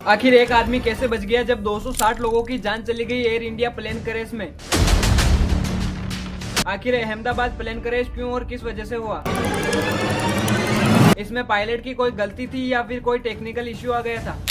आखिर एक आदमी कैसे बच गया जब 260 लोगों की जान चली गई एयर इंडिया प्लेन क्रैश में। आखिर अहमदाबाद प्लेन क्रैश क्यों और किस वजह से हुआ? इसमें पायलट की कोई गलती थी या फिर कोई टेक्निकल इश्यू आ गया था?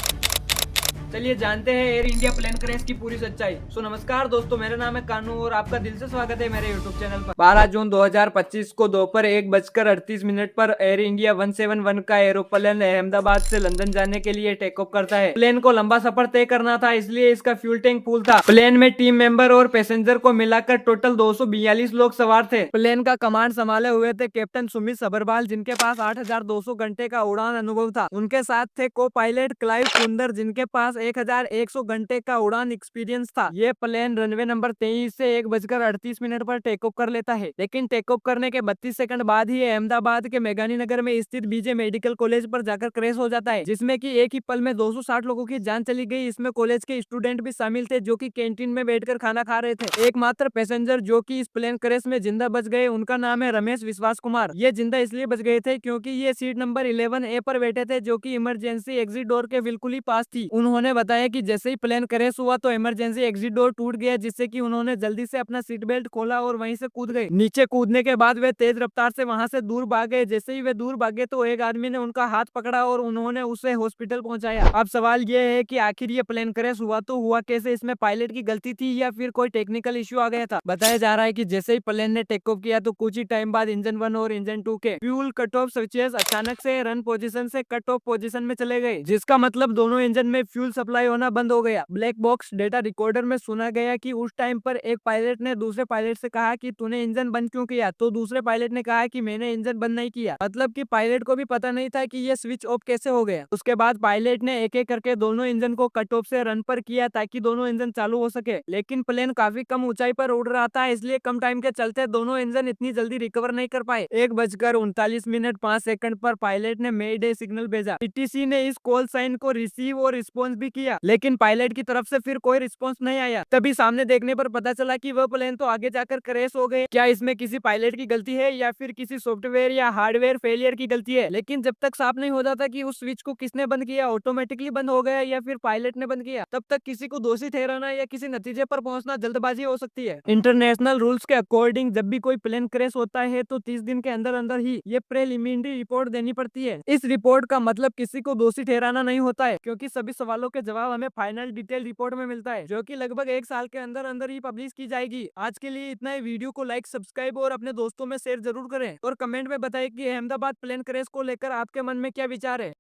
चलिए जानते हैं एयर इंडिया प्लेन क्रैश की पूरी सच्चाई। नमस्कार दोस्तों, मेरा नाम है कानू और आपका दिल से स्वागत है मेरे यूट्यूब चैनल पर। 12 जून 2025 को दोपहर 1:38 पर एयर इंडिया 171 का एरोप्लेन अहमदाबाद से लंदन जाने के लिए टेक ऑफ करता है। प्लेन को लंबा सफर तय करना था, इसलिए इसका फ्यूल टैंक फुल था। प्लेन में टीम मेंबर और पैसेंजर को मिलाकर टोटल 242 लोग सवार थे। प्लेन का कमांड संभाले हुए थे कैप्टन सुमित सबरवाल, जिनके पास 8,200 घंटे का उड़ान अनुभव था। उनके साथ थे को पायलट क्लाइव सुंदर, जिनके पास 1,100 घंटे का उड़ान एक्सपीरियंस था। ये प्लेन रनवे नंबर 23 से 1:38 पर टेक ऑफ कर लेता है, लेकिन टेक ऑफ करने के 32 सेकंड बाद ही अहमदाबाद के मेघानी नगर में स्थित बीजे मेडिकल कॉलेज पर जाकर क्रैश हो जाता है, जिसमें कि एक ही पल में 260 लोगों की जान चली गई। इसमें कॉलेज के स्टूडेंट भी शामिल थे, जो कि कैंटीन में बैठकर खाना खा रहे थे। एकमात्र पैसेंजर जो कि इस प्लेन क्रैश में जिंदा बच गए, उनका नाम है रमेश विश्वास कुमार। ये जिंदा इसलिए बच गए थे क्योंकि ये सीट नंबर 11A पर बैठे थे, जो कि इमरजेंसी एग्जिट डोर के बिल्कुल ही पास थी। उन्होंने बताया कि जैसे ही प्लेन क्रैश हुआ तो इमरजेंसी एग्जिट डोर टूट गया, जिससे कि उन्होंने जल्दी से अपना सीट बेल्ट खोला और वहीं से कूद गए। नीचे कूदने के बाद वे तेज रफ्तार से वहां से दूर भाग गए। जैसे ही वे दूर भागे तो एक आदमी ने उनका हाथ पकड़ा और उन्होंने उसे हॉस्पिटल पहुंचाया। अब सवाल ये है कि आखिर ये प्लेन क्रैश हुआ तो हुआ कैसे? इसमें पायलट की गलती थी या फिर कोई टेक्निकल इश्यू आ गया था? बताया जा रहा है कि जैसे ही प्लेन ने टेक ऑफ किया तो कुछ ही टाइम बाद इंजन 1 और इंजन 2 के फ्यूल कट ऑफ स्विचेस अचानक से रन पोजीशन से कट ऑफ पोजीशन में चले गए, जिसका मतलब दोनों इंजन में फ्यूल सप्लाई होना बंद हो गया। ब्लैक बॉक्स डेटा रिकॉर्डर में सुना गया कि उस टाइम पर एक पायलट ने दूसरे पायलट से कहा कि तूने इंजन बंद क्यों किया? तो दूसरे पायलट ने कहा कि मैंने इंजन बंद नहीं किया। मतलब कि पायलट को भी पता नहीं था कि ये स्विच ऑफ कैसे हो गया। उसके बाद पायलट ने एक एक करके दोनों इंजन को कट ऑफ से रन पर किया ताकि दोनों इंजन चालू हो सके, लेकिन प्लेन काफी कम ऊंचाई पर उड़ रहा था, इसलिए कम टाइम के चलते दोनों इंजन इतनी जल्दी रिकवर नहीं कर पाए। 1:39 पर पायलट ने मे डे सिग्नल भेजा। पीटीसी ने इस कॉल साइन को रिसीव और रिस्पॉन्स भी किया, लेकिन पायलट की तरफ से फिर कोई रिस्पॉन्स नहीं आया। तभी सामने देखने पर पता चला कि वह प्लेन तो आगे जाकर क्रैश हो गए। क्या इसमें किसी पायलट की गलती है या फिर किसी सॉफ्टवेयर या हार्डवेयर फेलियर की गलती है? लेकिन जब तक साफ नहीं हो जाता कि उस स्विच को किसने बंद किया, ऑटोमेटिकली बंद हो गया या फिर पायलट ने बंद किया, तब तक किसी को दोषी ठहराना या किसी नतीजे पर पहुंचना जल्दबाजी हो सकती है। इंटरनेशनल रूल्स के अकॉर्डिंग जब भी कोई प्लेन क्रैश होता है तो 30 दिन के अंदर अंदर ही ये प्रीलिमिनरी रिपोर्ट देनी पड़ती है। इस रिपोर्ट का मतलब किसी को दोषी ठहराना नहीं होता है, क्योंकि सभी सवालों के जवाब हमें फाइनल डिटेल रिपोर्ट में मिलता है, जो कि लगभग 1 साल के अंदर अंदर ही पब्लिश की जाएगी। आज के लिए इतना ही। वीडियो को लाइक, सब्सक्राइब और अपने दोस्तों में शेयर जरूर करें और कमेंट में बताएं कि अहमदाबाद प्लेन क्रैश को लेकर आपके मन में क्या विचार है।